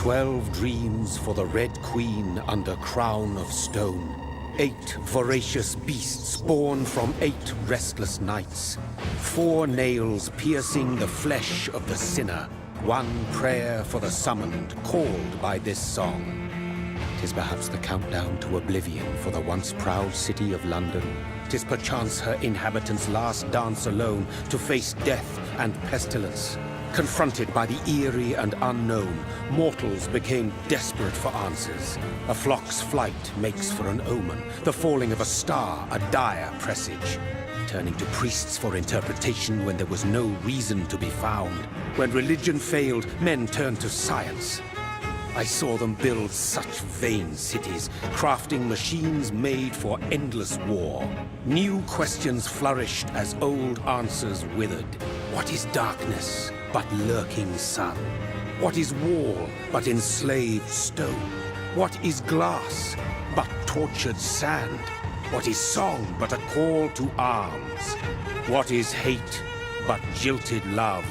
12 dreams for the Red Queen under crown of stone. 8 voracious beasts born from 8 restless nights. 4 nails piercing the flesh of the sinner. 1 prayer for the summoned, called by this song. 'Tis perhaps the countdown to oblivion for the once proud city of London. 'Tis perchance her inhabitants' last dance alone to face death and pestilence. Confronted by the eerie and unknown, mortals became desperate for answers. A flock's flight makes for an omen, the falling of a star a dire presage. Turning to priests for interpretation when there was no reason to be found. When religion failed, men turned to science. I saw them build such vain cities, crafting machines made for endless war. New questions flourished as old answers withered. What is darkness but lurking sun? What is wall but enslaved stone? What is glass but tortured sand? What is song but a call to arms? What is hate but jilted love?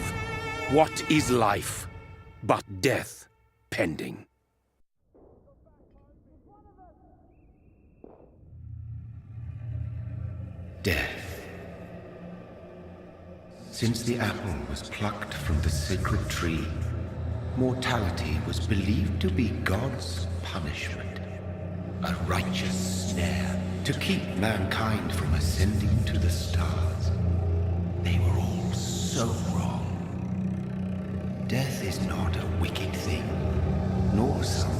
What is life but death pending? Death. Since the apple was plucked from the sacred tree, mortality was believed to be God's punishment, a righteous snare to keep mankind from ascending to the stars. They were all so wrong. Death is not a wicked thing, nor some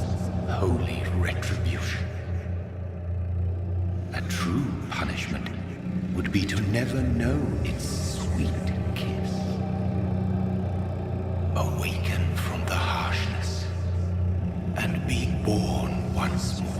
holy retribution. A true punishment would be to never know its sweet kiss. Awaken from the harshness and be born once more.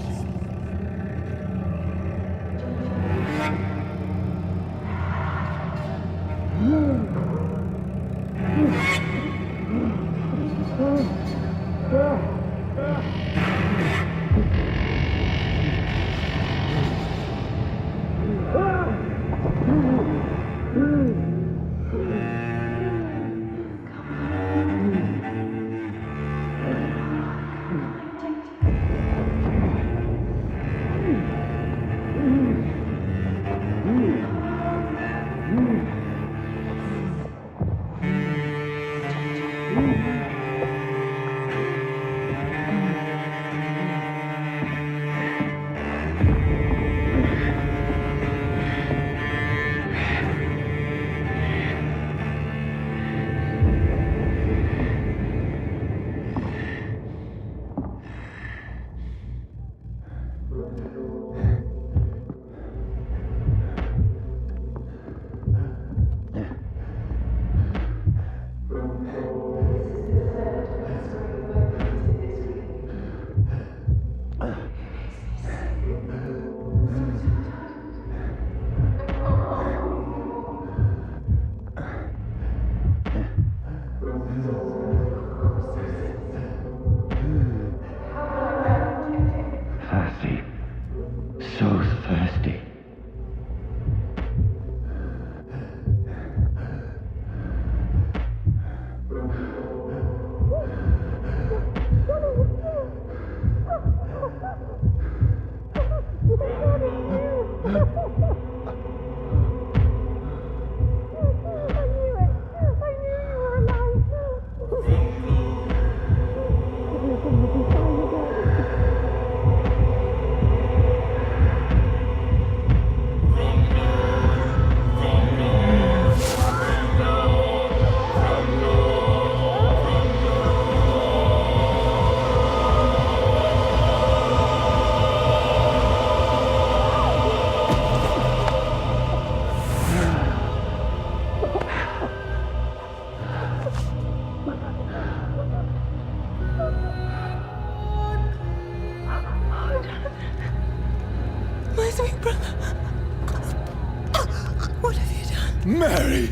Mary!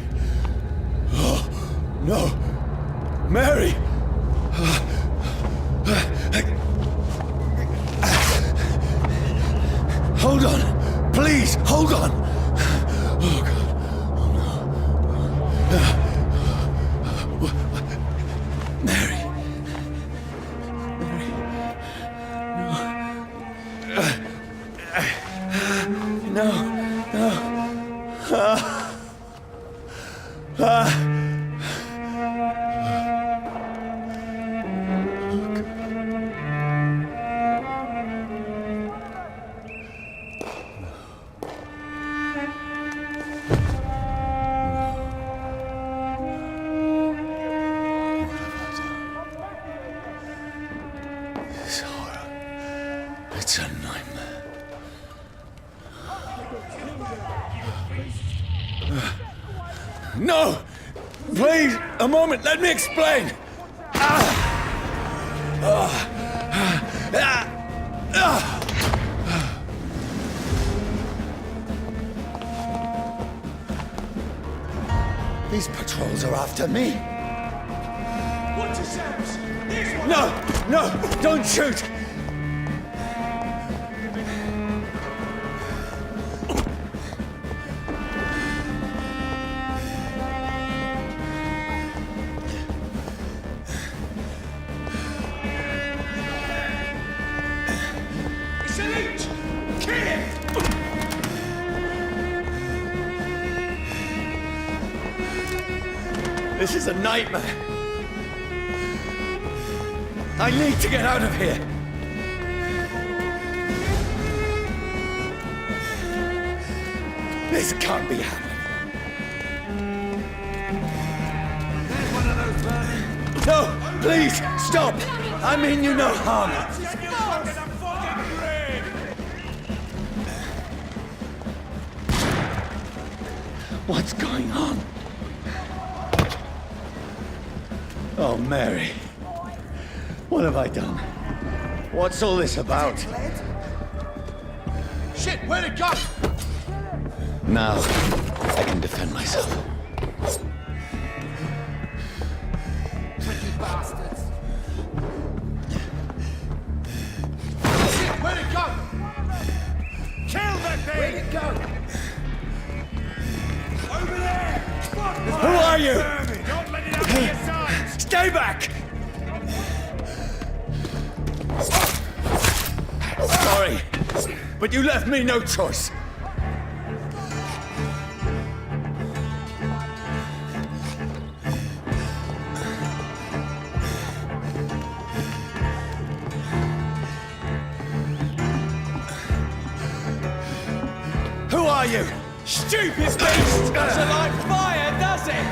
Oh, no! Mary! Hold on! Please, hold on! Oh, God. Oh, no. Mary! It's a nightmare. No! Please, a moment, let me explain! These patrols are after me. Watch yourselves! Here's one! No! No! Don't shoot! Salute! Kill him! This is a nightmare. I need to get out of here. This can't be happening. There's one of those burning. No, please, stop. I mean you no harm. What's going on? Oh, Mary. What have I done? What's all this about? Shit, where'd it go? Now, I can defend myself. Tricky bastards. Shit, where'd it go? Kill that thing! Where'd it go? Over there! Who are you? Don't let it out of your sight! Stay back! Sorry, but you left me no choice. Who are you? Stupid beast! Doesn't like fire, does it?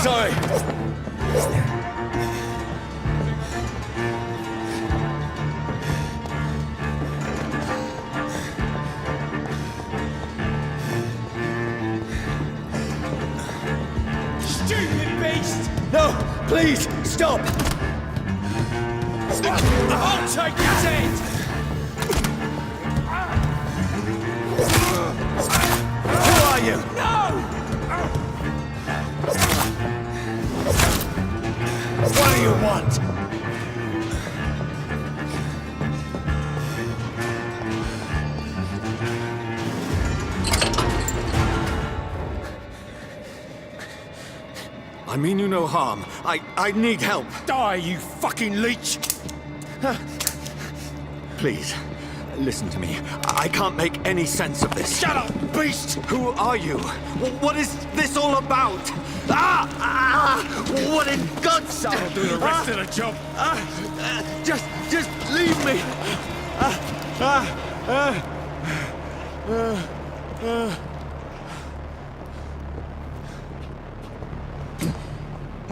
Sorry. Stupid beast! No, please, stop! I'll take his head! Who are you? No! What do you want? I mean you no harm. I need help. Die, you fucking leech! Please, listen to me. I can't make any sense of this. Shut up, beast! Who are you? What is this all about? What in God's name? I'll do the rest of the job. Just leave me.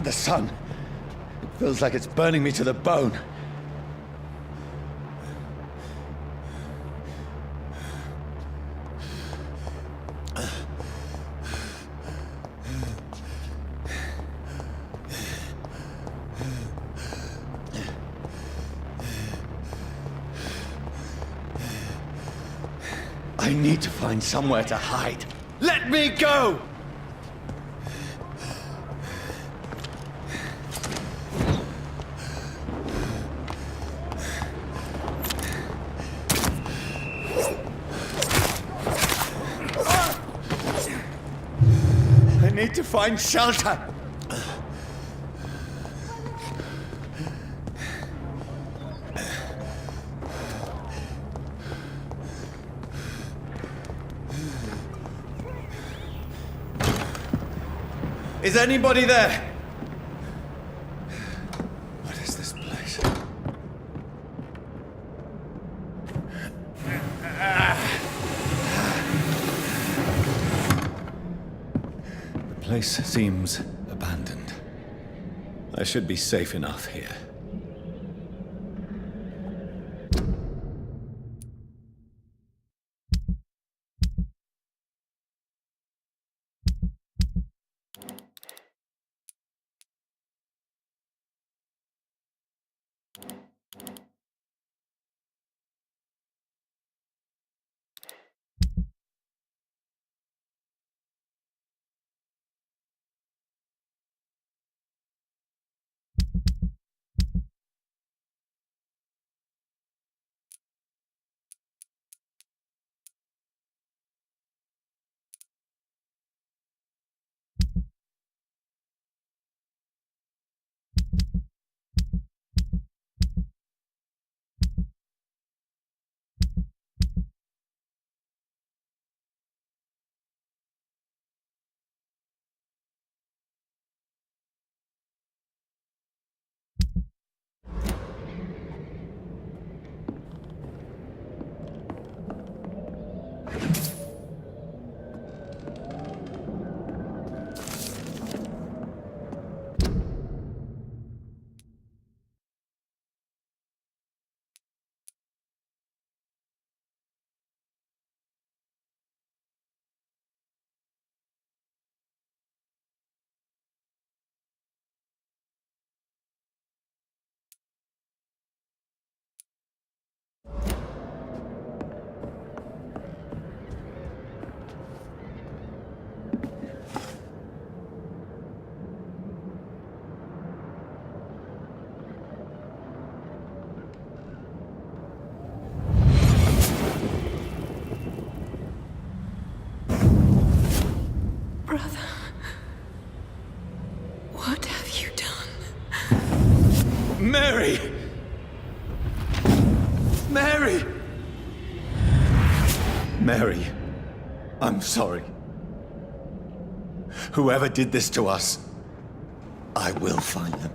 The sun. It feels like it's burning me to the bone. I need to find somewhere to hide. Let me go! I need to find shelter. Is anybody there? What is this place? The place seems abandoned. I should be safe enough here. Brother, what have you done? Mary! Mary! Mary, I'm sorry. Whoever did this to us, I will find them.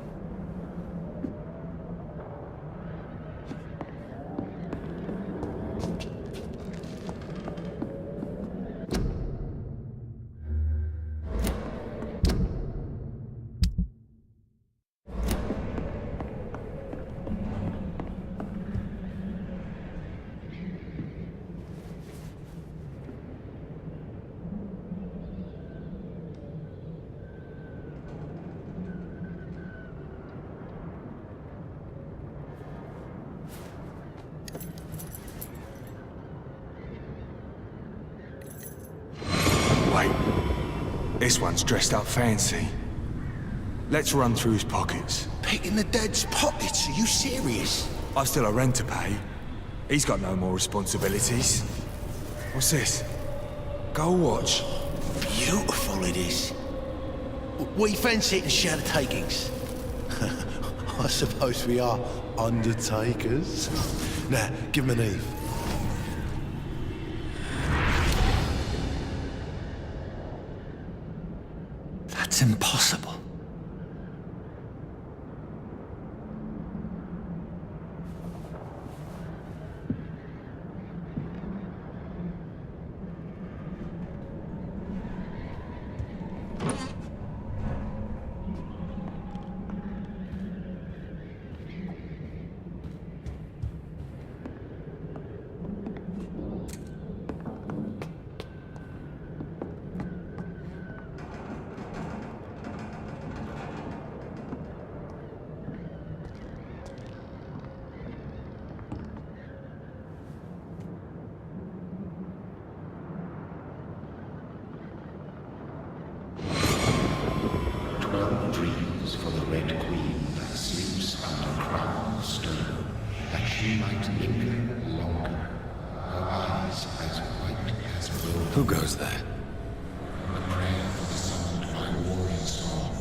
Wait. This one's dressed up fancy. Let's run through his pockets. Picking the dead's pockets? Are you serious? I've still a rent to pay. He's got no more responsibilities. What's this? Gold watch. Beautiful it is. We fancy it and share the takings. I suppose we are undertakers. Now, give him an Eve. That's impossible. Dreams for the Red Queen that sleeps under crown of stone, that she might linger longer, her eyes as white as milk. Who goes there? A prayer for the summoned by warrior song.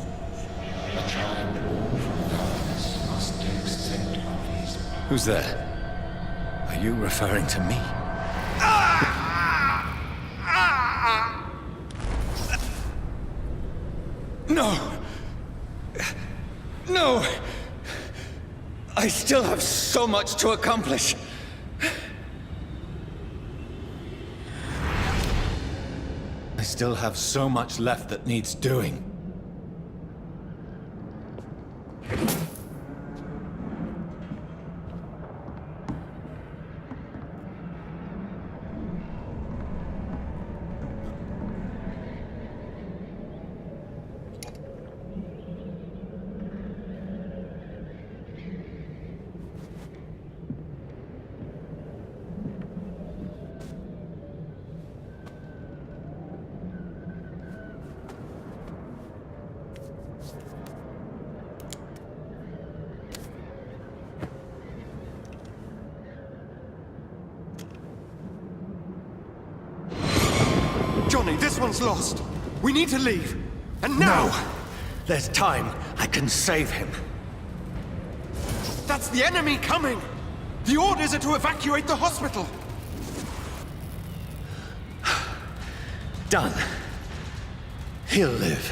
A child born from darkness must take scent of his power. Who's there? Are you referring to me? No! No! I still have so much to accomplish. I still have so much left that needs doing. Johnny, this one's lost. We need to leave. And now! No! There's time. I can save him. That's the enemy coming! The orders are to evacuate the hospital! Done. He'll live.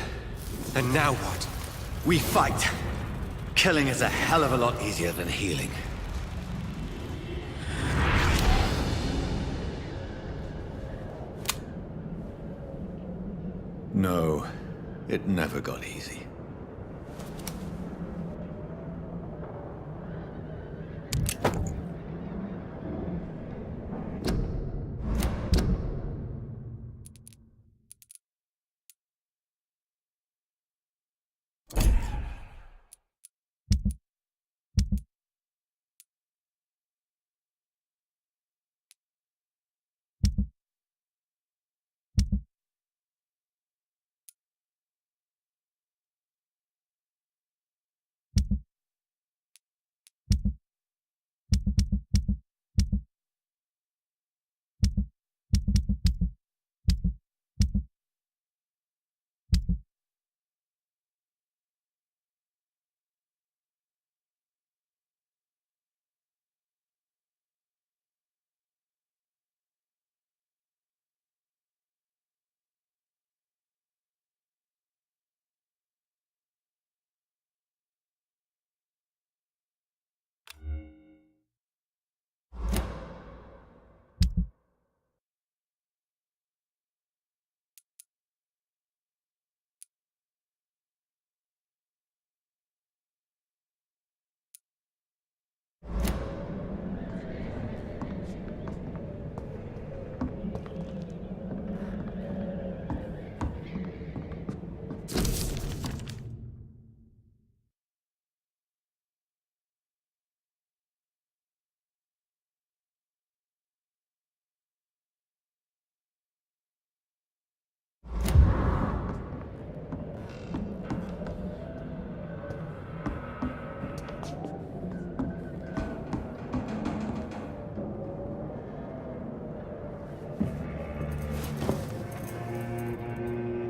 And now what? We fight. Killing is a hell of a lot easier than healing. No, it never got easy.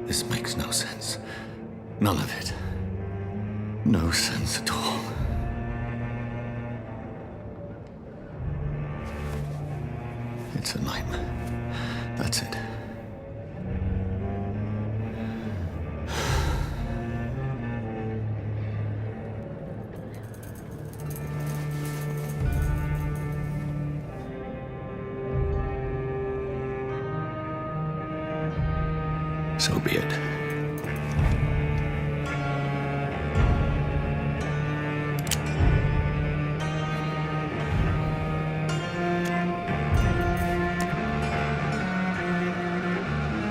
This makes no sense. None of it. No sense at all. It's a nightmare. That's it. So be it.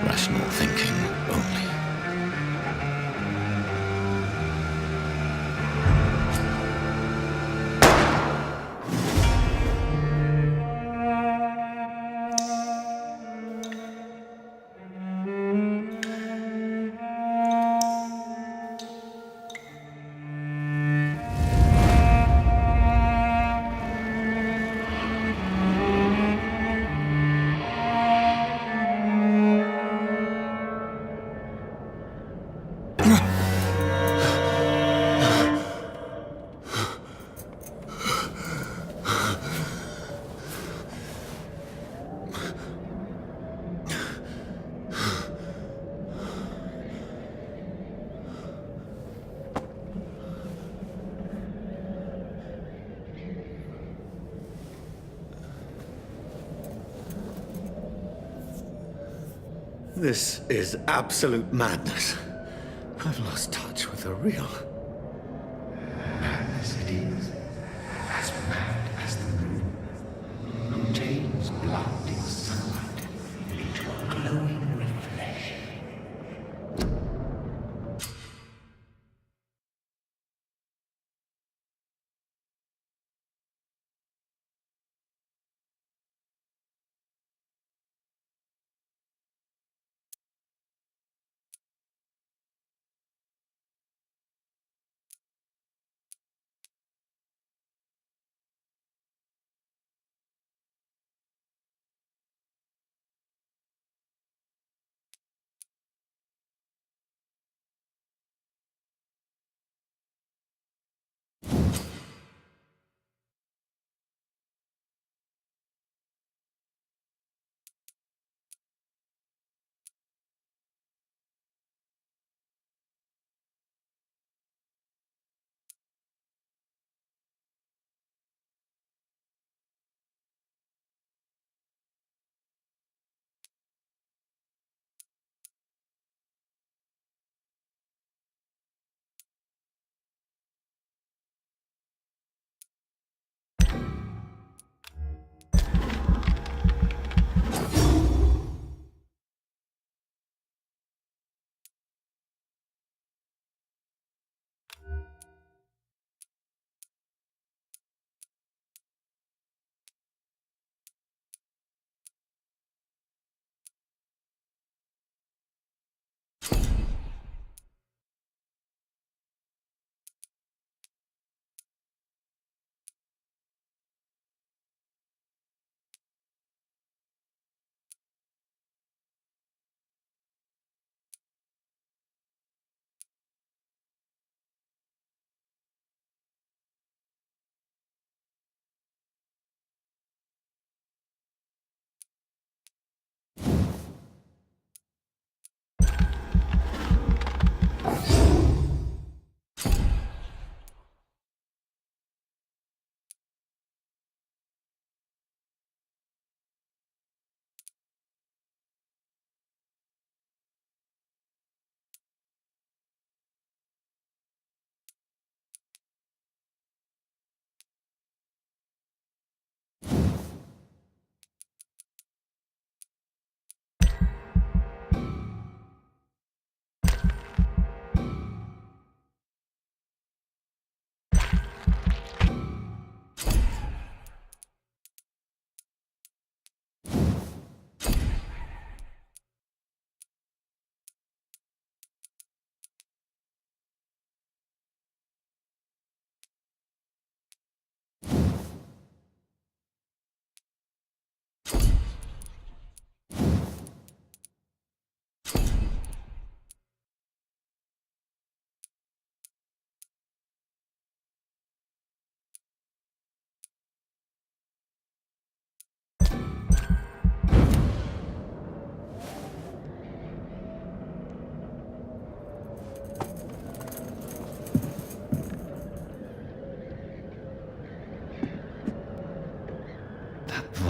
Rational thinking only. This is absolute madness. I've lost touch with the real. Madness it is, as mad as the moon, contains blinding sunlight into a glowing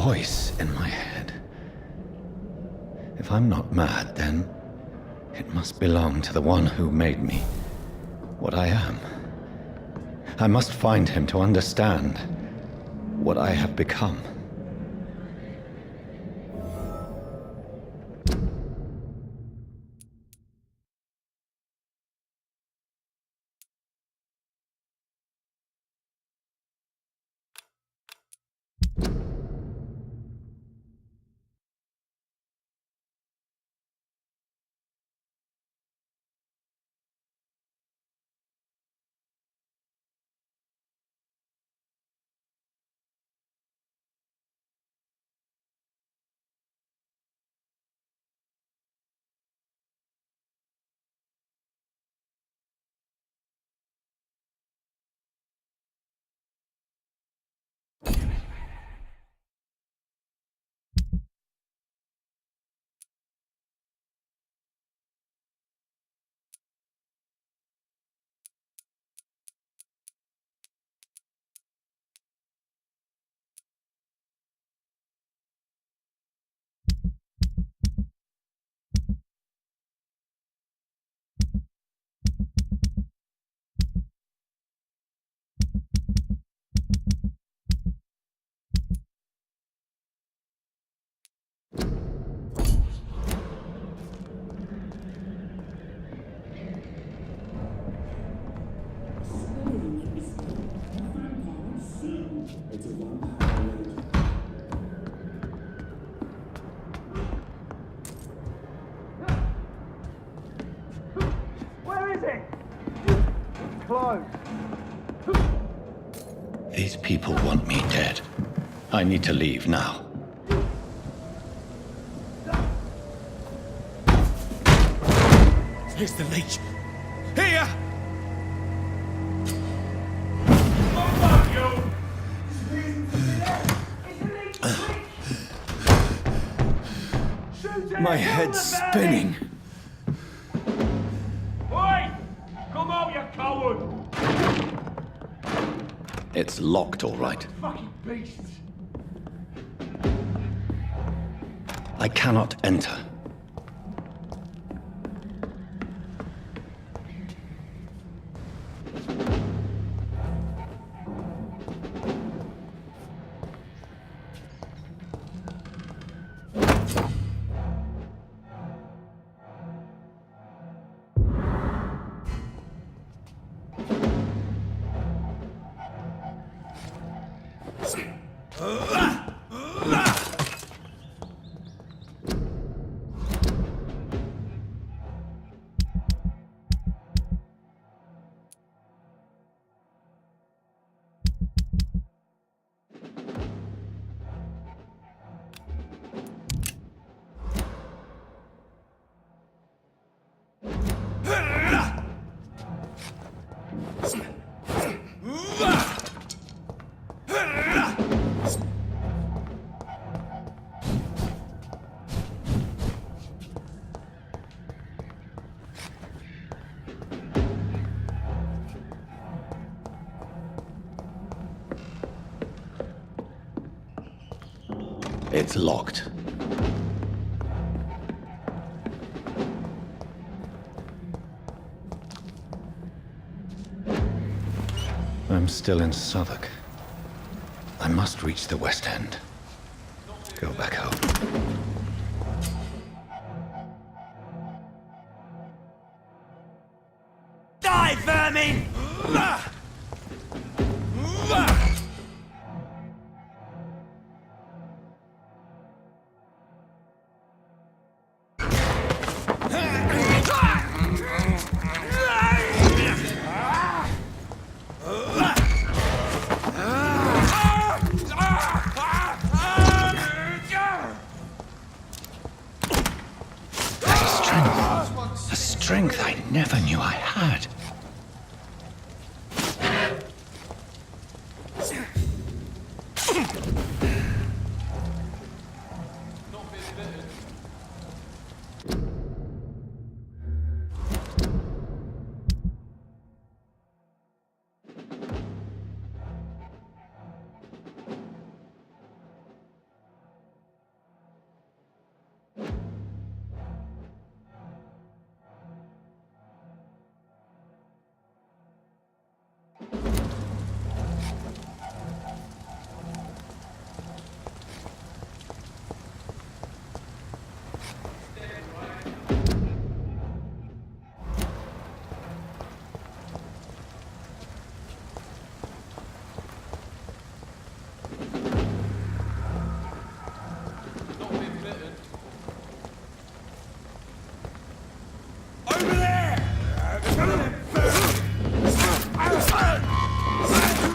voice in my head. If I'm not mad, then it must belong to the one who made me what I am. I must find him to understand what I have become. These people want me dead. I need to leave now. Here's the leech. Here! My head's spinning. Oi! Come out, you coward! It's locked, all right. Fucking beasts! I cannot enter. It's locked. I'm still in Southwark. I must reach the West End. Go back home. Die, vermin! A strength I never knew I had.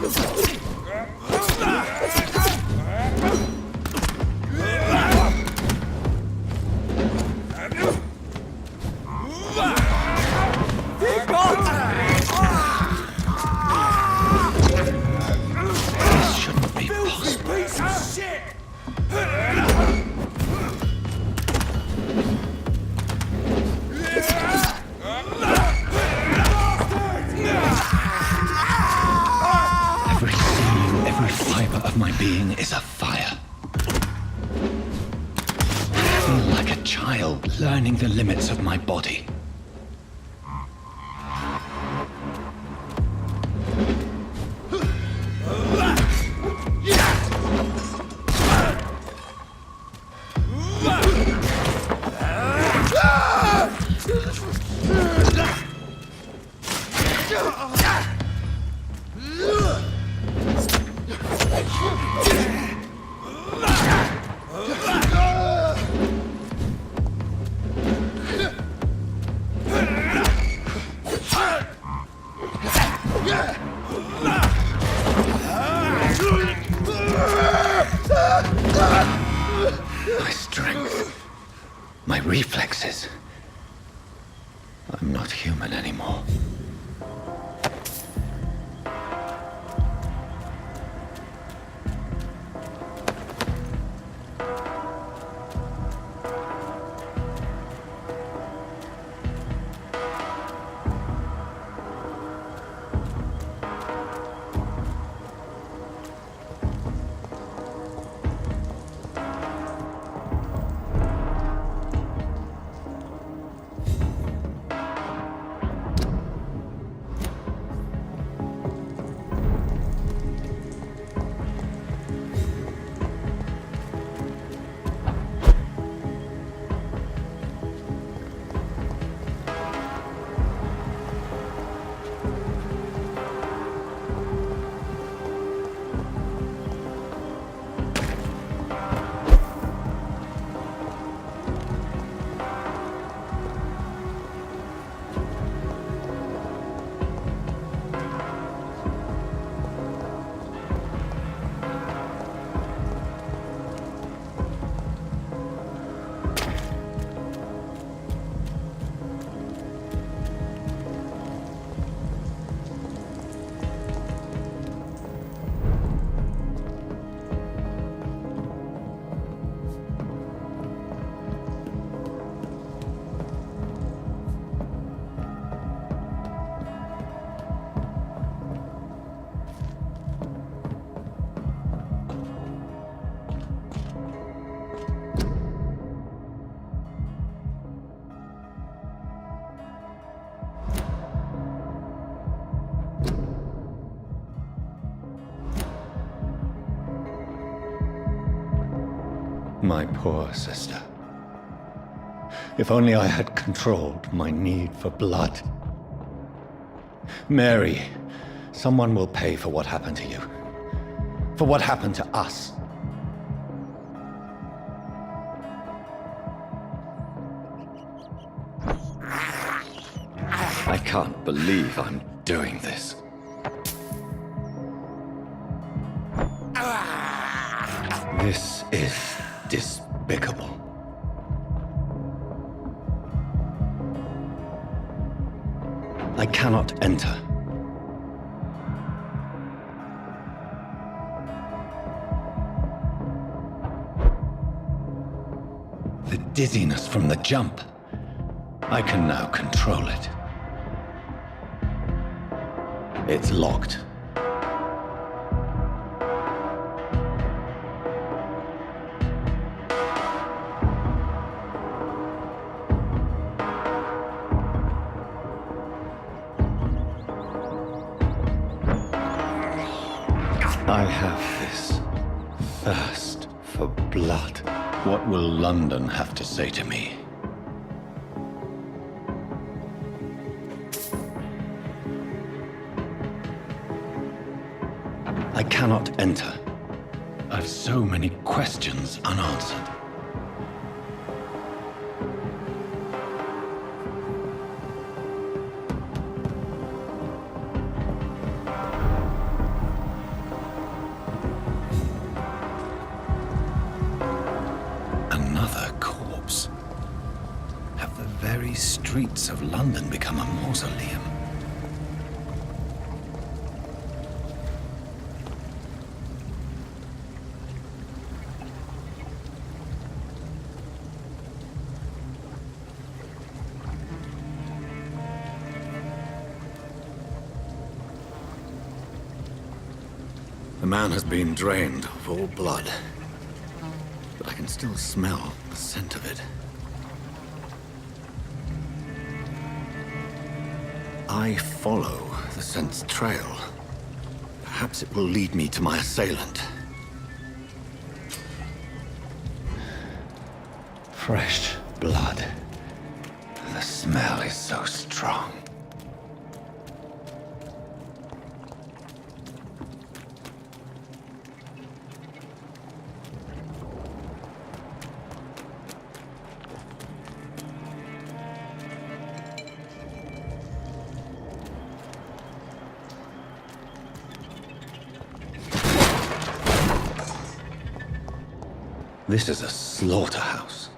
This shouldn't be possible. Piece of shit! Every seam, every fiber of my being is afire. I feel like a child learning the limits of my body. My strength, my reflexes. I'm not human anymore. My poor sister. If only I had controlled my need for blood. Mary, someone will pay for what happened to you. For what happened to us. I can't believe I'm doing this. This is despicable. I cannot enter. The dizziness from the jump. I can now control it. It's locked. I have this thirst for blood. What will London have to say to me? I cannot enter. I've so many questions unanswered. these streets of London become a mausoleum? The man has been drained of all blood, but I can still smell the scent of it. I follow the scent's trail. Perhaps it will lead me to my assailant. Fresh blood. The smell is so strong. This is a slaughterhouse.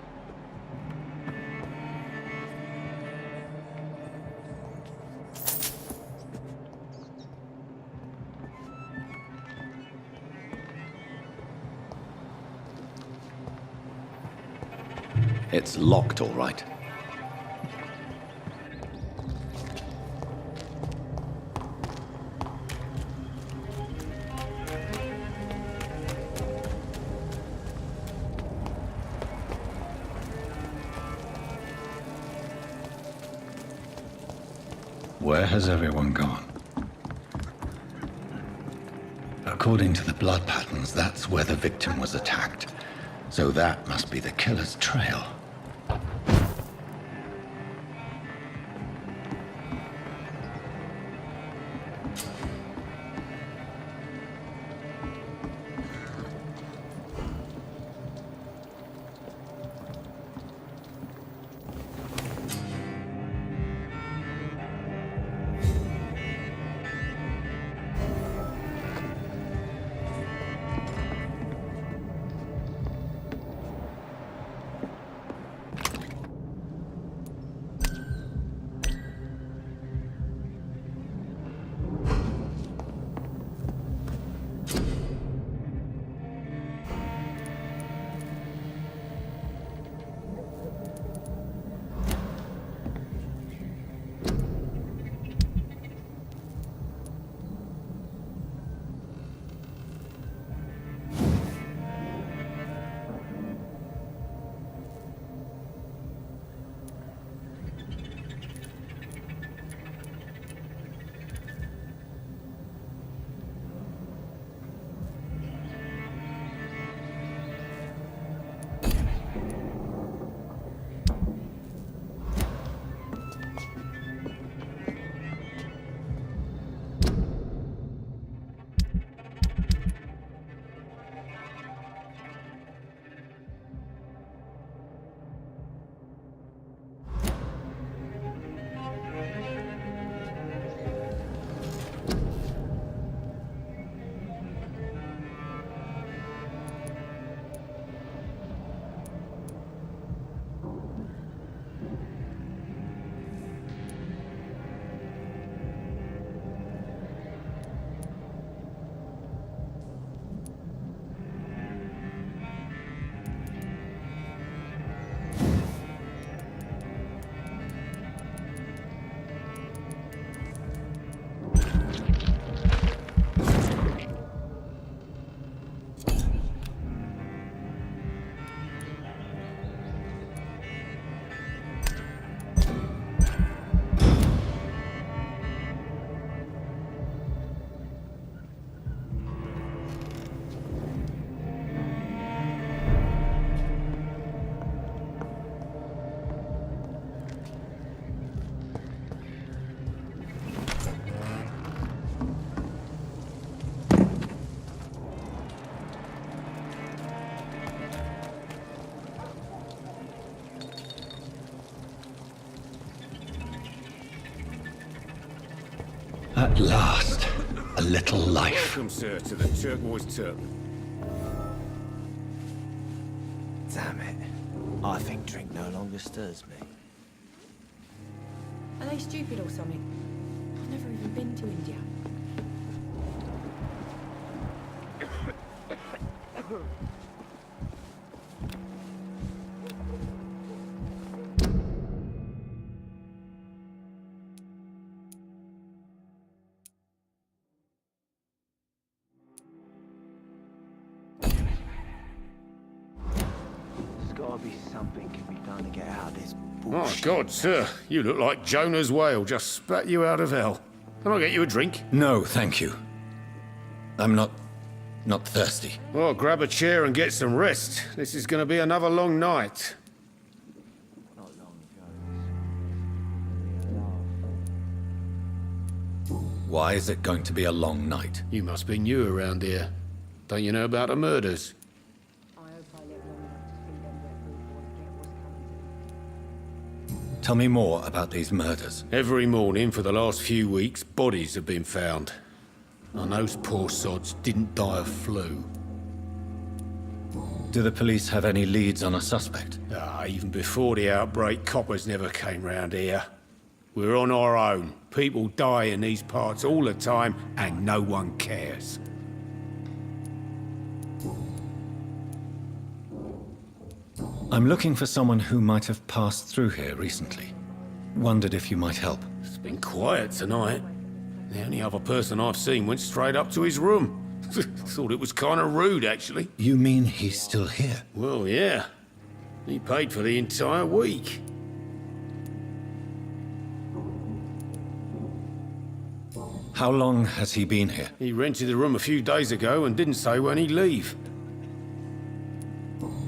It's locked, all right. Where has everyone gone? According to the blood patterns, that's where the victim was attacked. So that must be the killer's trail. At last, a little life. Welcome, sir, to the Turquoise Turk. Damn it. I think drink no longer stirs me. Are they stupid or something? I've never even been to India. There's gotta be something can be done to get out of this My bullshit. God, sir, you look like Jonah's whale just spat you out of hell. Can I get you a drink? No, thank you. I'm not thirsty. Well, grab a chair and get some rest. This is going to be another long night. Not long Why is it going to be a long night? You must be new around here. Don't you know about the murders? Tell me more about these murders. Every morning for the last few weeks, bodies have been found. And those poor sods didn't die of flu. Do the police have any leads on a suspect? Even before the outbreak, coppers never came round here. We're on our own. People die in these parts all the time, and no one cares. I'm looking for someone who might have passed through here recently. Wondered if you might help. It's been quiet tonight. The only other person I've seen went straight up to his room. Thought it was kind of rude, actually. You mean he's still here? Well, yeah. He paid for the entire week. How long has he been here? He rented the room a few days ago and didn't say when he'd leave.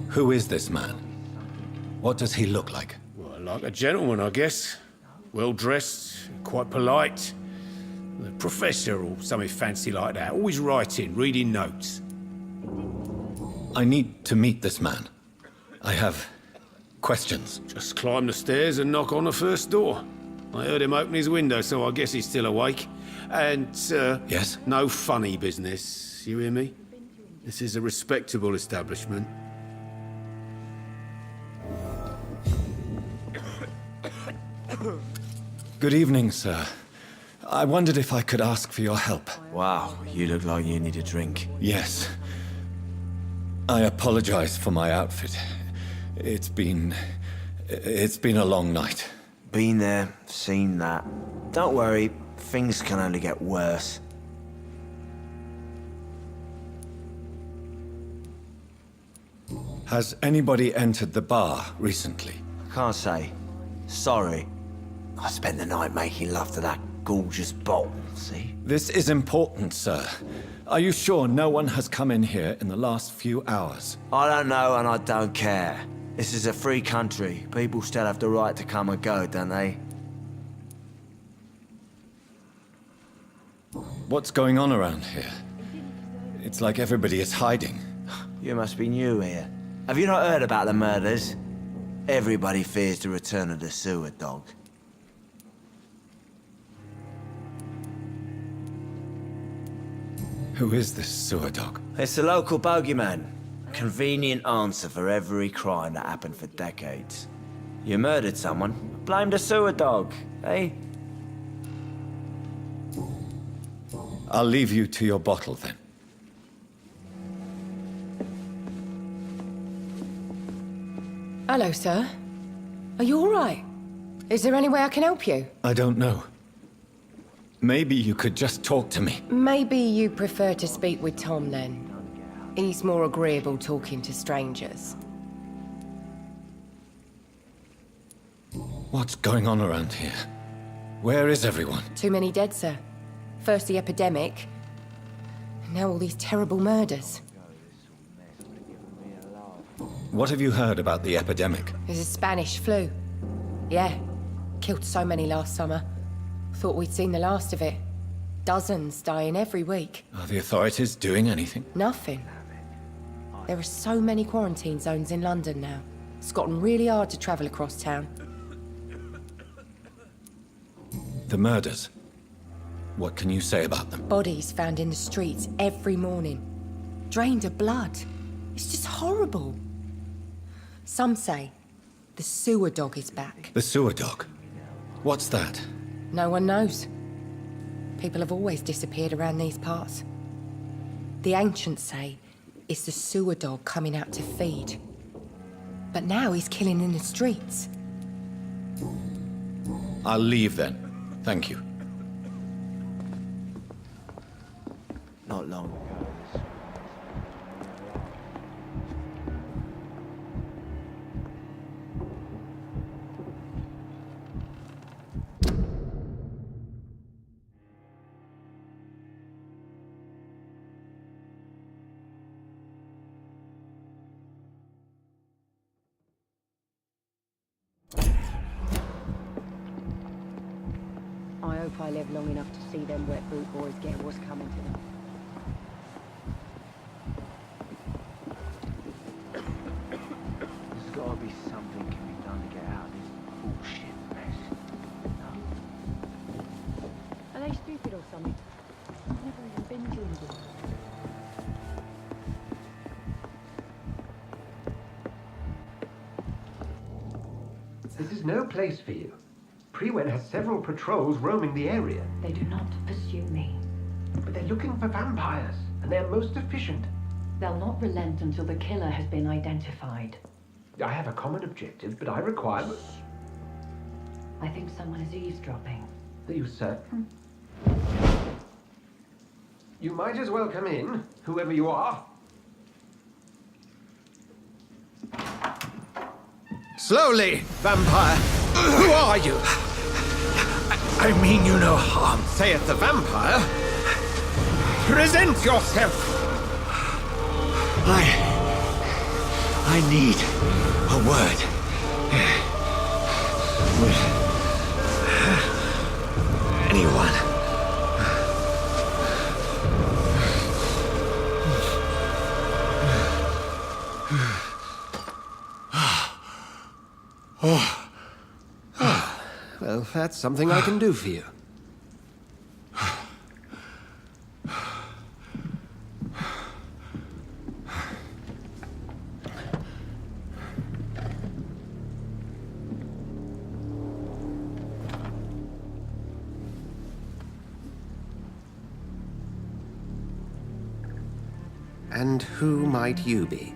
Who is this man? What does he look like? Well, like a gentleman, I guess. Well-dressed, quite polite. A professor or something fancy like that. Always writing, reading notes. I need to meet this man. I have questions. Just climb the stairs and knock on the first door. I heard him open his window, so I guess he's still awake. And, Yes? no funny business. You hear me? This is a respectable establishment. Good evening, sir. I wondered if I could ask for your help. Wow, you look like you need a drink. Yes. I apologize for my outfit. It's been a long night. Been there, seen that. Don't worry, things can only get worse. Has anybody entered the bar recently? Can't say. Sorry. I spent the night making love to that gorgeous bottle, see? This is important, sir. Are you sure no one has come in here in the last few hours? I don't know and I don't care. This is a free country. People still have the right to come and go, don't they? What's going on around here? It's like everybody is hiding. You must be new here. Have you not heard about the murders? Everybody fears the return of the sewer dog. Who is this sewer dog? It's the local bogeyman. Convenient answer for every crime that happened for decades. You murdered someone, blame the sewer dog, eh? I'll leave you to your bottle then. Hello, sir. Are you all right? Is there any way I can help you? I don't know. Maybe you could just talk to me. Maybe you prefer to speak with Tom, then. He's more agreeable talking to strangers. What's going on around here? Where is everyone? Too many dead, sir. First the epidemic, and now all these terrible murders. What have you heard about the epidemic? There's a Spanish flu. Yeah, killed so many last summer. Thought we'd seen the last of it. Dozens dying every week. Are the authorities doing anything? Nothing. There are so many quarantine zones in London now. It's gotten really hard to travel across town. The murders. What can you say about them? Bodies found in the streets every morning. Drained of blood. It's just horrible. Some say the sewer dog is back. The sewer dog. What's that? No one knows. People have always disappeared around these parts. The ancients say it's the sewer dog coming out to feed. But now he's killing in the streets. I'll leave then. Thank you. Not long ago. I hope I live long enough to see them wet boot boys get what's coming to them. There's gotta be something can be done to get out of this bullshit mess. Are they stupid or something? I've never even been to England. This is no place for you. Priwen has several patrols roaming the area. They do not pursue me. But they're looking for vampires, and they're most efficient. They'll not relent until the killer has been identified. I have a common objective, but I require... I think someone is eavesdropping. Are you certain? You might as well come in, whoever you are. Slowly, vampire! Who are you? I mean you no harm. Saith the vampire. Present yourself! I need a word. With anyone. Well, that's something I can do for you. And who might you be?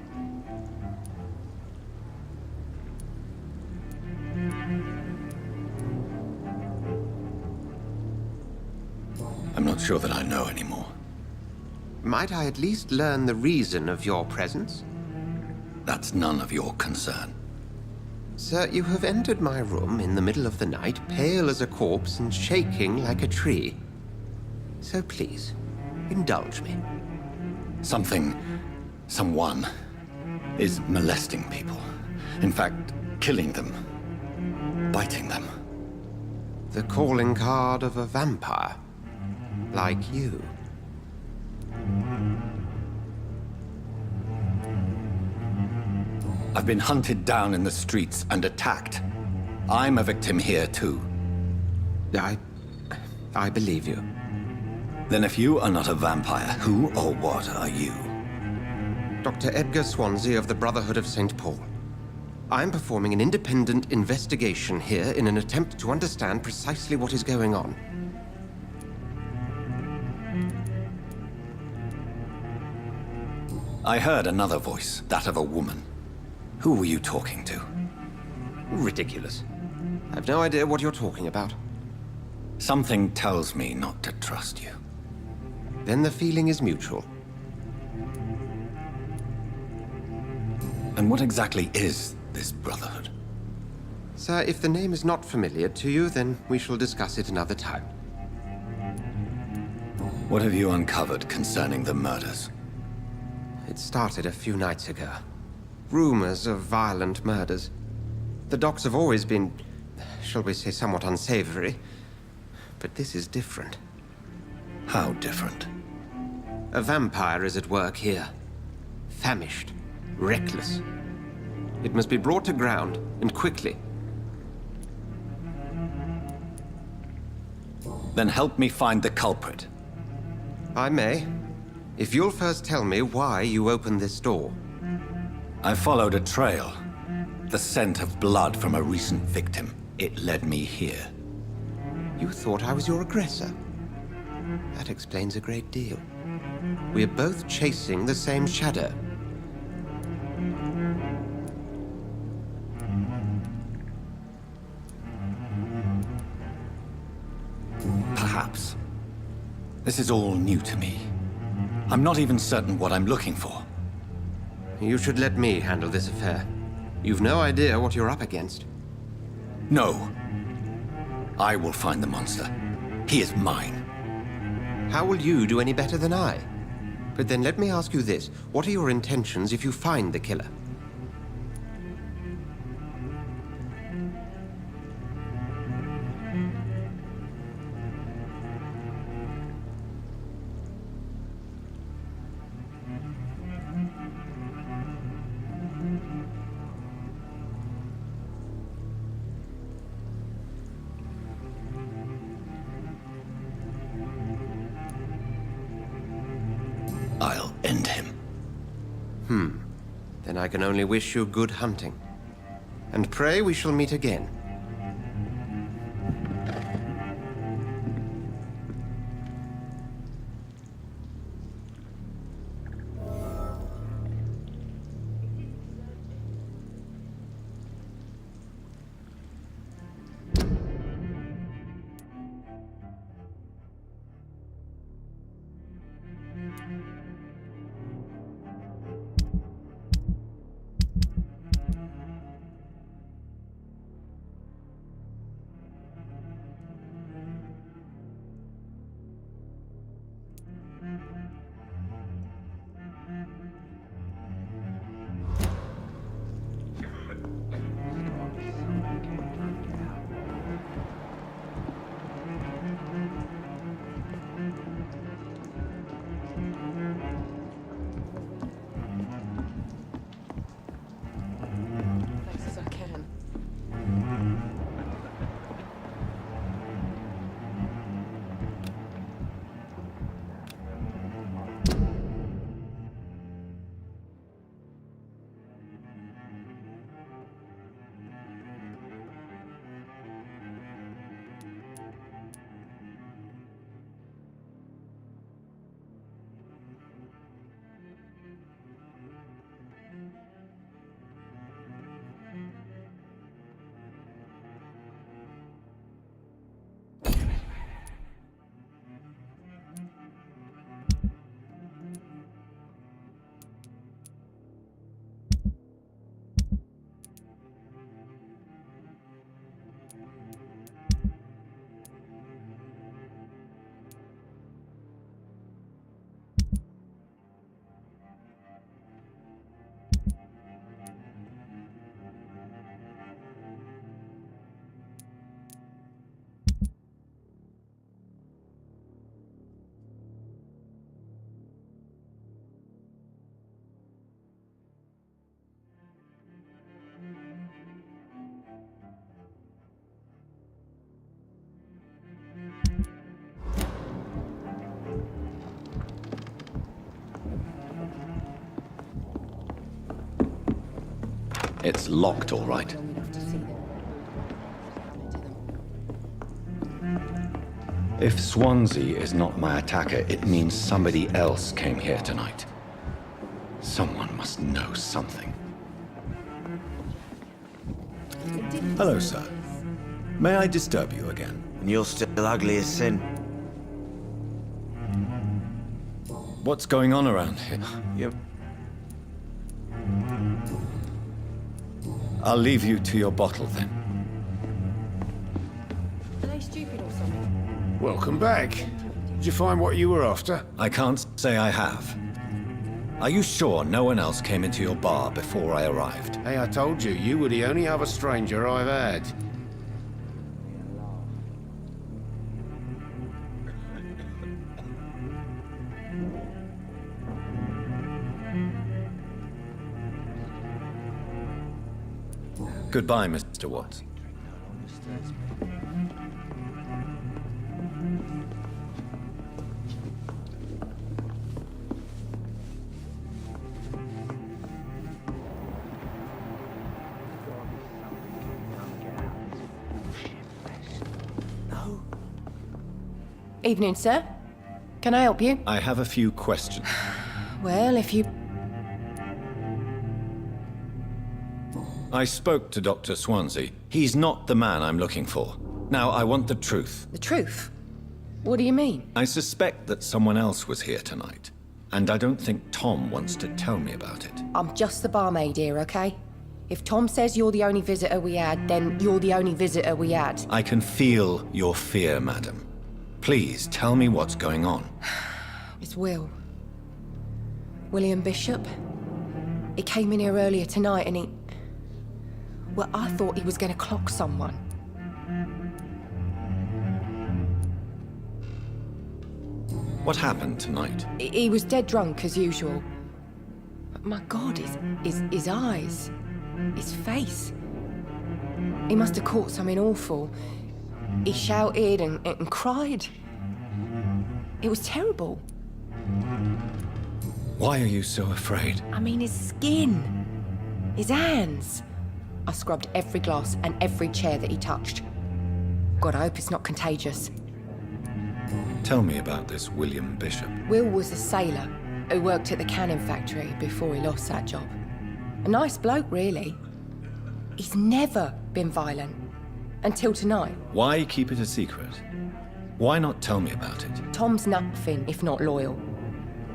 I'm not sure that I know anymore. Might I at least learn the reason of your presence? That's none of your concern. Sir, you have entered my room in the middle of the night, pale as a corpse and shaking like a tree. So please, indulge me. Someone is molesting people. In fact, killing them. Biting them. The calling card of a vampire. Like you. I've been hunted down in the streets and attacked. I'm a victim here too. I believe you. Then if you are not a vampire, who or what are you? Dr. Edgar Swansea of the Brotherhood of St. Paul. I'm performing an independent investigation here in an attempt to understand precisely what is going on. I heard another voice, that of a woman. Who were you talking to? Ridiculous. I've no idea what you're talking about. Something tells me not to trust you. Then the feeling is mutual. And what exactly is this Brotherhood? Sir, if the name is not familiar to you, then we shall discuss it another time. What have you uncovered concerning the murders? It started a few nights ago. Rumors of violent murders. The docks have always been, shall we say, somewhat unsavory. But this is different. How different? A vampire is at work here. Famished. Reckless. It must be brought to ground, and quickly. Then help me find the culprit. I may. If you'll first tell me why you opened this door. I followed a trail. The scent of blood from a recent victim. It led me here. You thought I was your aggressor. That explains a great deal. We're both chasing the same shadow. Perhaps. This is all new to me. I'm not even certain what I'm looking for. You should let me handle this affair. You've no idea what you're up against. No. I will find the monster. He is mine. How will you do any better than I? But then let me ask you this. What are your intentions if you find the killer? I'll end him. Then I can only wish you good hunting. And pray we shall meet again. Close as I can. It's locked, all right. Long enough to see them. What's happened to them? If Swansea is not my attacker, it means somebody else came here tonight. Someone must know something. Hello, sir. May I disturb you again? And you're still ugly as sin. What's going on around here? You... I'll leave you to your bottle then. Are they stupid or something? Welcome back. Did you find what you were after? I can't say I have. Are you sure no one else came into your bar before I arrived? Hey, I told you, you were the only other stranger I've had. Goodbye, Mr. Watts. No, Evening, sir. Can I help you? I have a few questions. Well, if you... I spoke to Dr. Swansea. He's not the man I'm looking for. Now, I want the truth. The truth? What do you mean? I suspect that someone else was here tonight, and I don't think Tom wants to tell me about it. I'm just the barmaid here, okay? If Tom says you're the only visitor we had, then you're the only visitor we had. I can feel your fear, madam. Please, tell me what's going on. It's Will. William Bishop. He came in here earlier tonight and he... Well, I thought he was going to clock someone. What happened tonight? He was dead drunk, as usual. But my God, his eyes... his face... He must have caught something awful. He shouted and cried. It was terrible. Why are you so afraid? I mean, his skin. His hands. I scrubbed every glass and every chair that he touched. God, I hope it's not contagious. Tell me about this William Bishop. Will was a sailor who worked at the cannon factory before he lost that job. A nice bloke, really. He's never been violent. Until tonight. Why keep it a secret? Why not tell me about it? Tom's nothing if not loyal.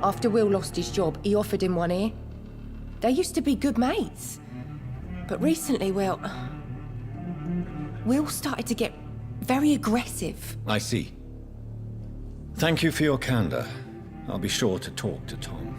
After Will lost his job, he offered him one ear. They used to be good mates. But recently, well... Will started to get very aggressive. I see. Thank you for your candor. I'll be sure to talk to Tom.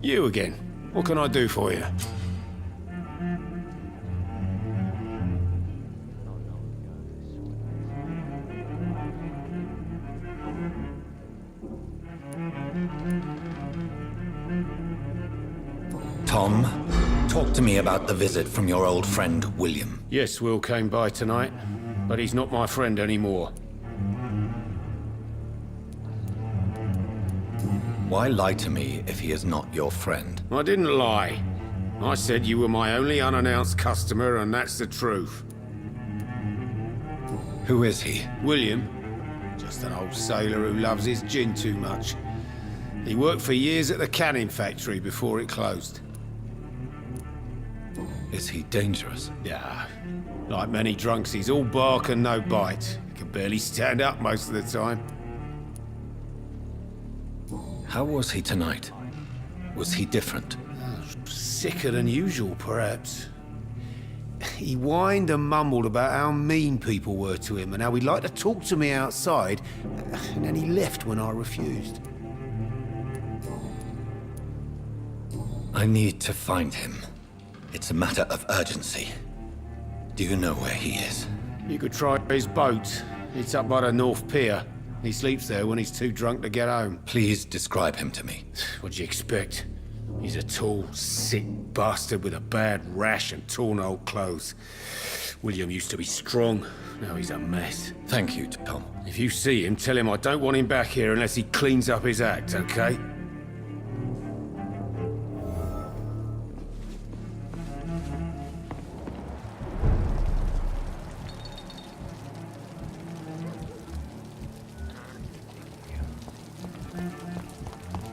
You again. What can I do for you? Tom, talk to me about the visit from your old friend, William. Yes, Will came by tonight, but he's not my friend anymore. Why lie to me if he is not your friend? I didn't lie. I said you were my only unannounced customer, and that's the truth. Who is he? William. Just an old sailor who loves his gin too much. He worked for years at the canning factory before it closed. Is he dangerous? Yeah. Like many drunks, he's all bark and no bite. He can barely stand up most of the time. How was he tonight? Was he different? Sicker than usual, perhaps. He whined and mumbled about how mean people were to him and how he'd like to talk to me outside, and then he left when I refused. I need to find him. It's a matter of urgency. Do you know where he is? You could try his boat. It's up by the North Pier. He sleeps there when he's too drunk to get home. Please describe him to me. What'd you expect? He's a tall, sick bastard with a bad rash and torn old clothes. William used to be strong. Now he's a mess. Thank you, Tom. If you see him, tell him I don't want him back here unless he cleans up his act, okay?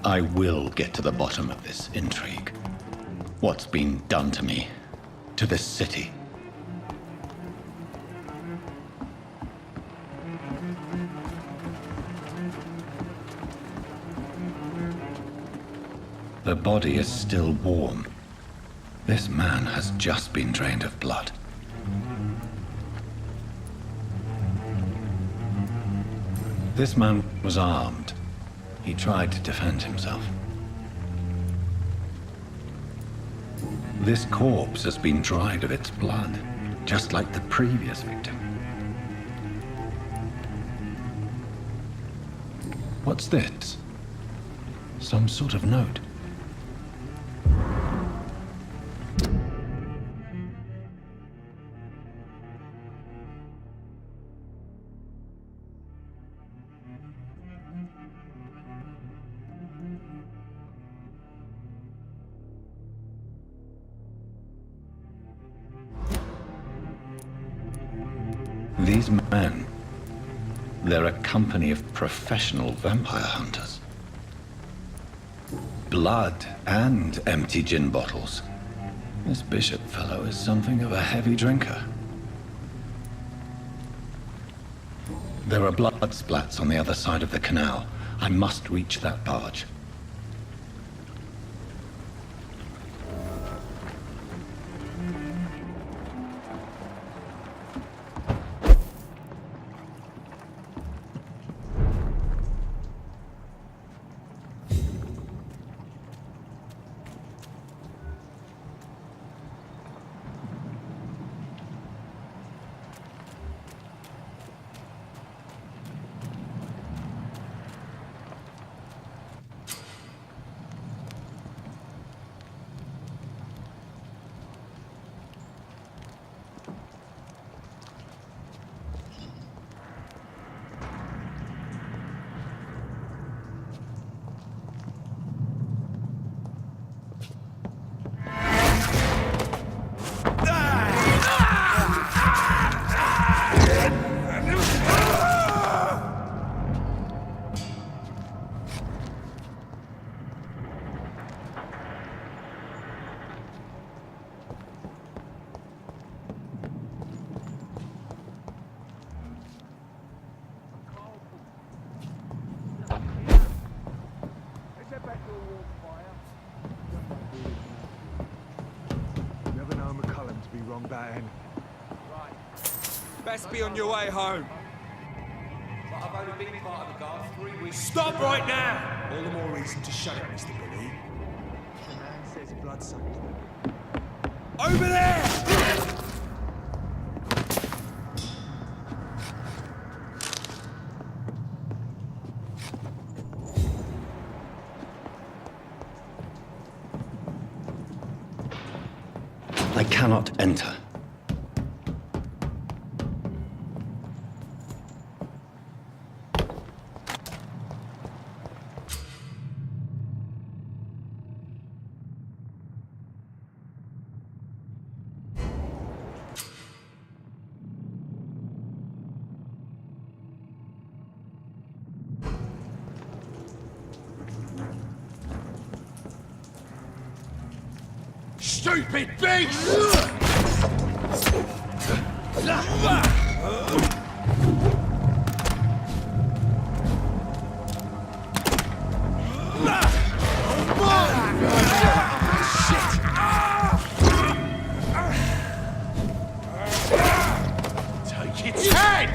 I will get to the bottom of this intrigue. What's been done to me, to this city. The body is still warm. This man has just been drained of blood. This man was armed. He tried to defend himself. This corpse has been dried of its blood, just like the previous victim. What's this? Some sort of note. These men, they're a company of professional vampire hunters. Blood and empty gin bottles. This Bishop fellow is something of a heavy drinker. There are blood splats on the other side of the canal. I must reach that barge. Best be on your way home. But I've only been part of the guard 3 weeks. Stop right now! All the more reason to shut it, Mr. Billy. The man says blood suckers. Over there! I cannot enter. Stupid beast! Take its head!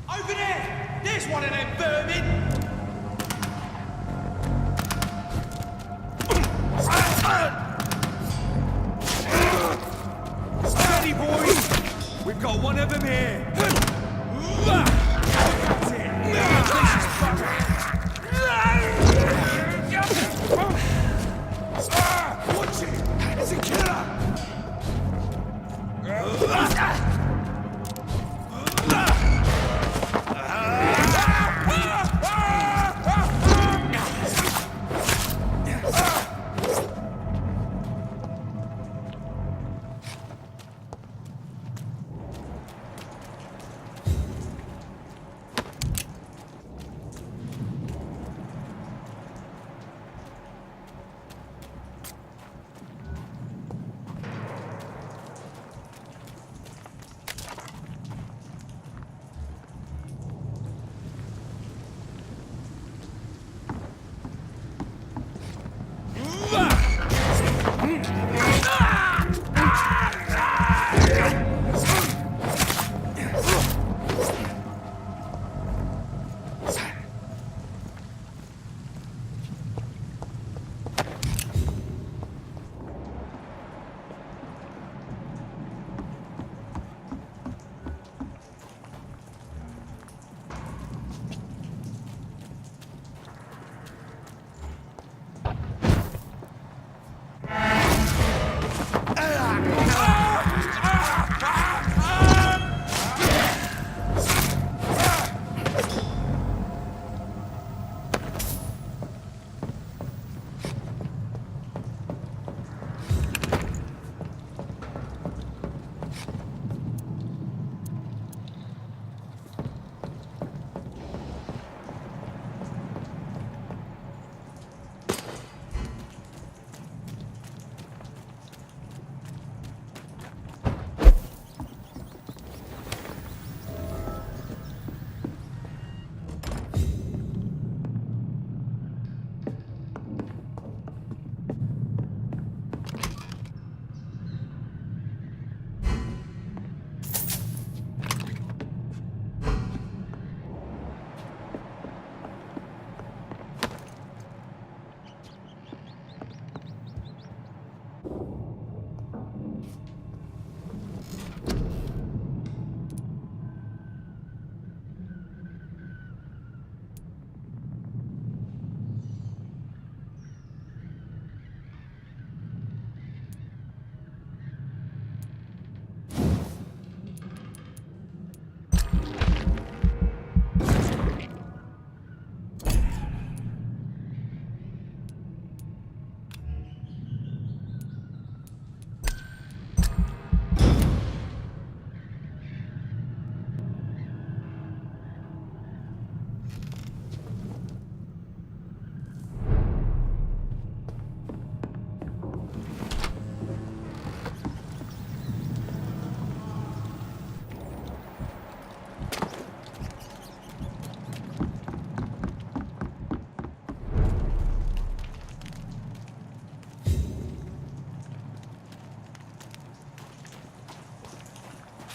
Over there! There's one of them vermin!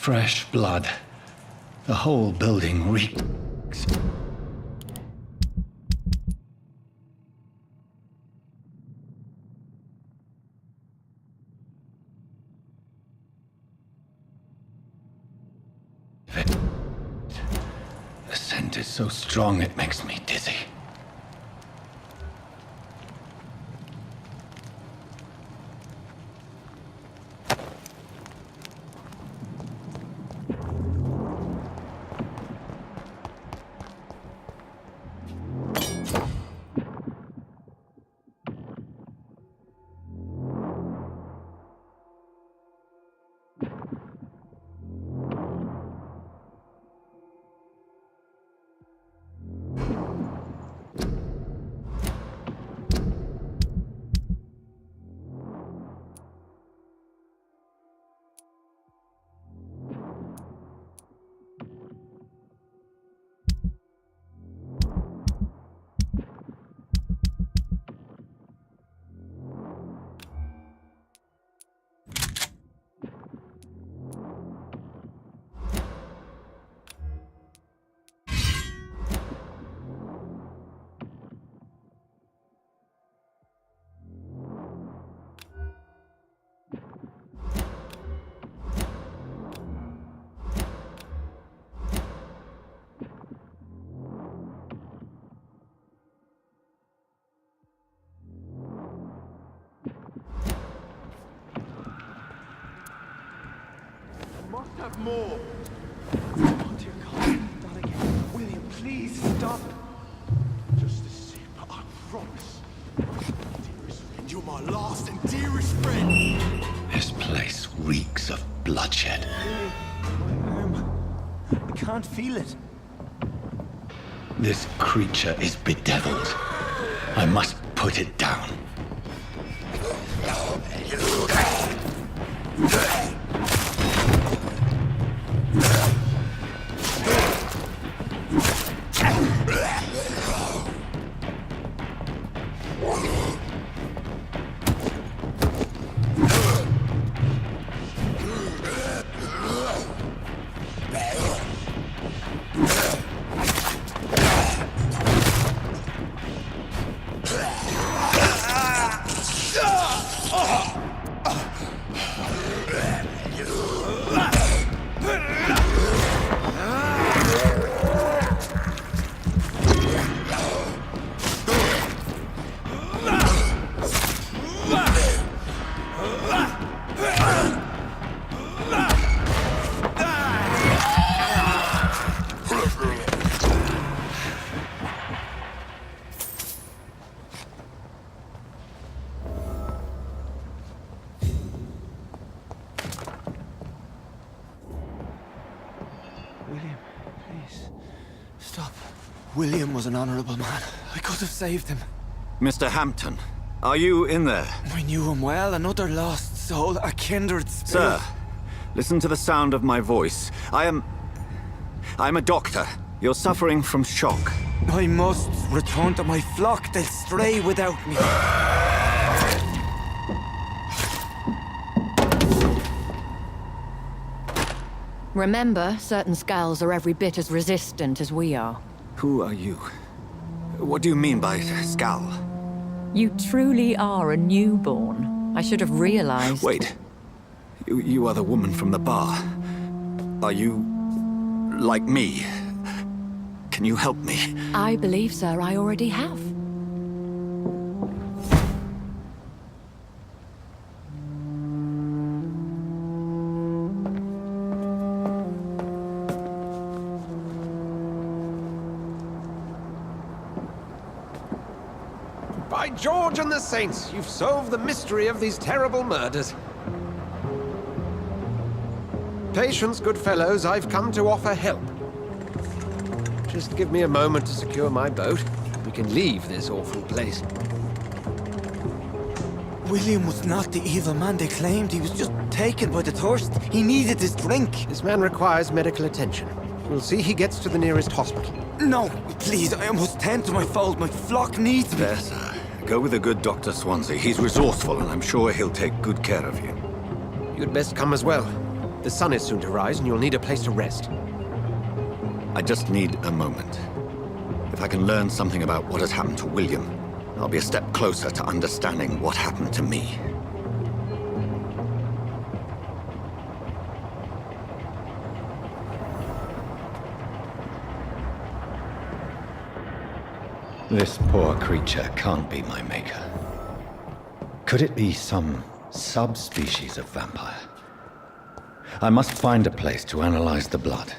Fresh blood. The whole building reeks. The scent is so strong it makes me dizzy. Must have more. Oh, dear God. Not again. William, please stop. Just a sip, I promise. Dearest friend, you're my last and dearest friend. This place reeks of bloodshed. My arm. I can't feel it. This creature is bedeviled. I must put it down. William, please. Stop. William was an honorable man. I could have saved him. Mr. Hampton, are you in there? I knew him well, another lost soul, a kindred spirit. Sir, listen to the sound of my voice. I'm a doctor. You're suffering from shock. I must return to my flock. They'll stray without me. Remember, certain skulls are every bit as resistant as we are. Who are you? What do you mean by Skal? You truly are a newborn. I should have realized. Wait. You are the woman from the bar. Are you... like me? Can you help me? I believe, sir, I already have. By George and the Saints, you've solved the mystery of these terrible murders. Patience, good fellows, I've come to offer help. Just give me a moment to secure my boat. We can leave this awful place. William was not the evil man they claimed. He was just taken by the thirst. He needed his drink. This man requires medical attention. We'll see he gets to the nearest hospital. No, please, I must tend to my fold. My flock needs me. There, sir. Go with the good Dr. Swansea. He's resourceful, and I'm sure he'll take good care of you. You'd best come as well. The sun is soon to rise, and you'll need a place to rest. I just need a moment. If I can learn something about what has happened to William, I'll be a step closer to understanding what happened to me. This poor creature can't be my maker. Could it be some subspecies of vampire? I must find a place to analyze the blood.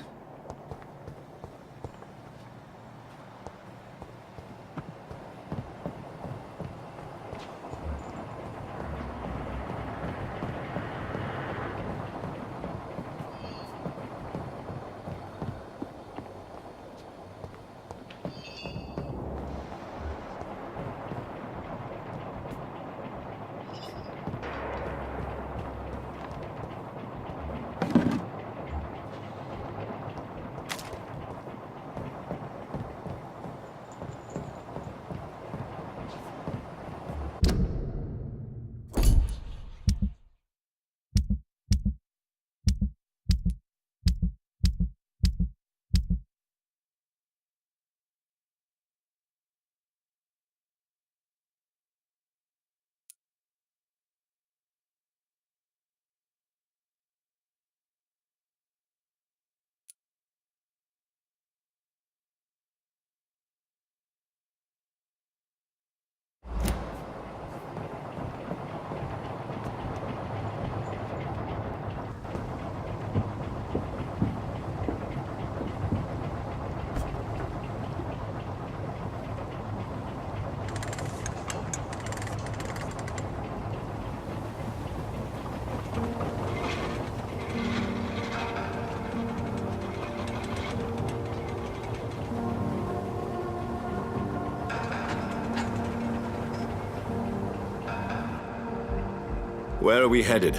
Where are we headed?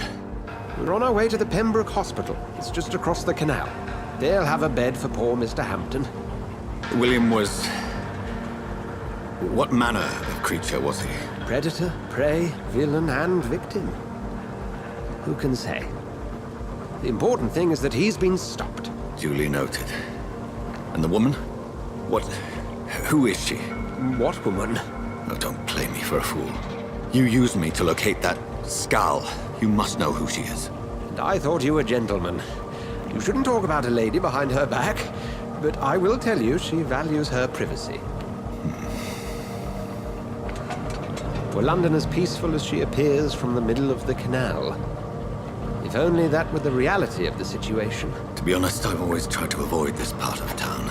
We're on our way to the Pembroke Hospital. It's just across the canal. They'll have a bed for poor Mr. Hampton. William was... What manner of creature was he? Predator, prey, villain, and victim. Who can say? The important thing is that he's been stopped. Duly noted. And the woman? What... Who is she? What woman? Oh, don't play me for a fool. You used me to locate that skull. You must know who she is. And I thought you a gentleman. You shouldn't talk about a lady behind her back, but I will tell you she values her privacy. Were London as peaceful as she appears from the middle of the canal? If only that were the reality of the situation. To be honest, I've always tried to avoid this part of town.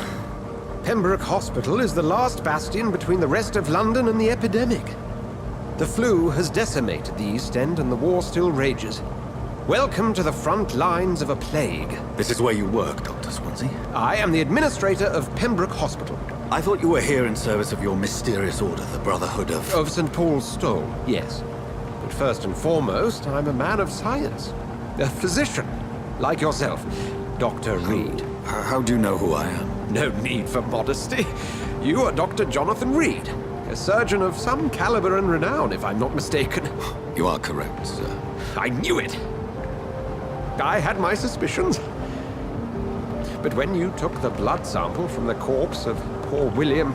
Pembroke Hospital is the last bastion between the rest of London and the epidemic. The flu has decimated the East End and the war still rages. Welcome to the front lines of a plague. This is where you work, Dr. Swansea? I am the administrator of Pembroke Hospital. I thought you were here in service of your mysterious order, the Brotherhood of... Of St. Paul's Stole, yes. But first and foremost, I'm a man of science. A physician, like yourself, Dr. Reed. How do you know who I am? No need for modesty. You are Dr. Jonathan Reed, a surgeon of some caliber and renown, if I'm not mistaken. You are correct, sir. I knew it! I had my suspicions. But when you took the blood sample from the corpse of poor William,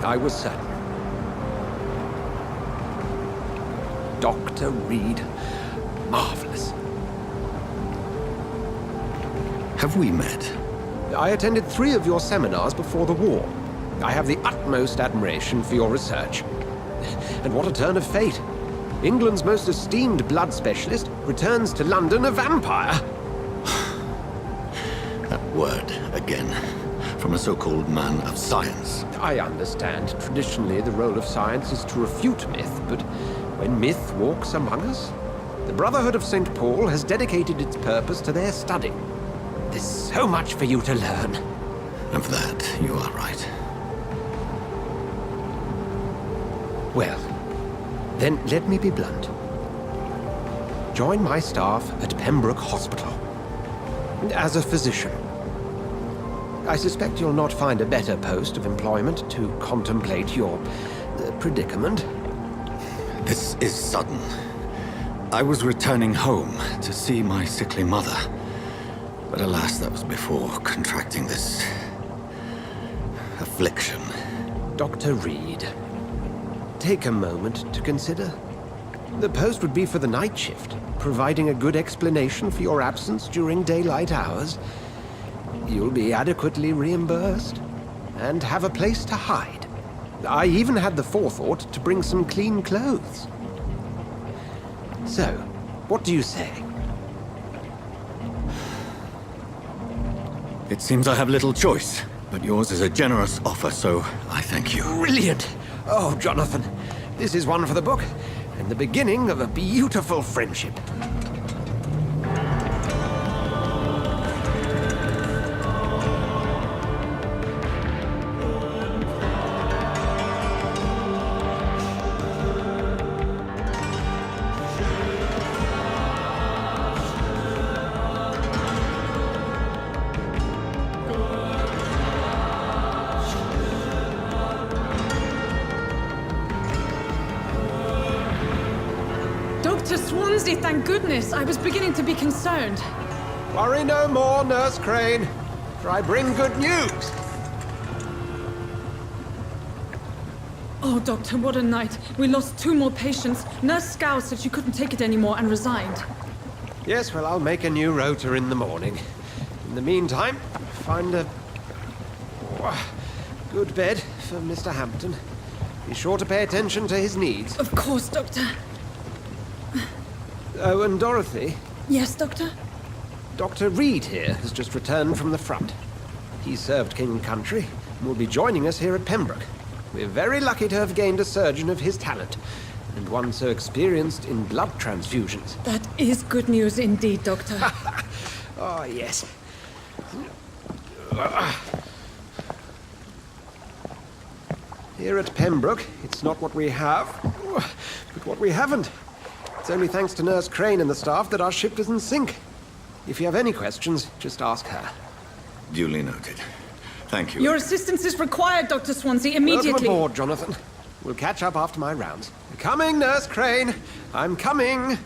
I was certain. Dr. Reed. Marvelous. Have we met? I attended 3 of your seminars before the war. I have the utmost admiration for your research. And what a turn of fate. England's most esteemed blood specialist returns to London a vampire. That word, again. From a so-called man of science. I understand. Traditionally, the role of science is to refute myth, but when myth walks among us, the Brotherhood of St. Paul has dedicated its purpose to their study. There's so much for you to learn. Of that, you are right. Well, then let me be blunt. Join my staff at Pembroke Hospital. As a physician. I suspect you'll not find a better post of employment to contemplate your predicament. This is sudden. I was returning home to see my sickly mother But alas, that was before contracting this affliction. Dr. Reed, take a moment to consider. The post would be for the night shift, providing a good explanation for your absence during daylight hours. You'll be adequately reimbursed and have a place to hide. I even had the forethought to bring some clean clothes. So, what do you say? It seems I have little choice, but yours is a generous offer, so I thank you. Brilliant! Oh, Jonathan, this is one for the book, and the beginning of a beautiful friendship. Dr. Swansea, thank goodness. I was beginning to be concerned. Worry no more, Nurse Crane, for I bring good news. Oh, Doctor, what a night. We lost 2 more patients. Nurse Scow said she couldn't take it anymore and resigned. Yes, well, I'll make a new rota in the morning. In the meantime, find a good bed for Mr. Hampton. Be sure to pay attention to his needs. Of course, Doctor. Oh, and Dorothy? Yes, Doctor? Dr. Reed here has just returned from the front. He served King and Country and will be joining us here at Pembroke. We're very lucky to have gained a surgeon of his talent, and one so experienced in blood transfusions. That is good news indeed, Doctor. Oh, yes. Here at Pembroke, it's not what we have, but what we haven't. It's only thanks to Nurse Crane and the staff that our ship doesn't sink. If you have any questions, just ask her. Duly noted. Thank you. Your assistance is required, Dr. Swansea, immediately. Welcome aboard, Jonathan. We'll catch up after my rounds. Coming, Nurse Crane. I'm coming.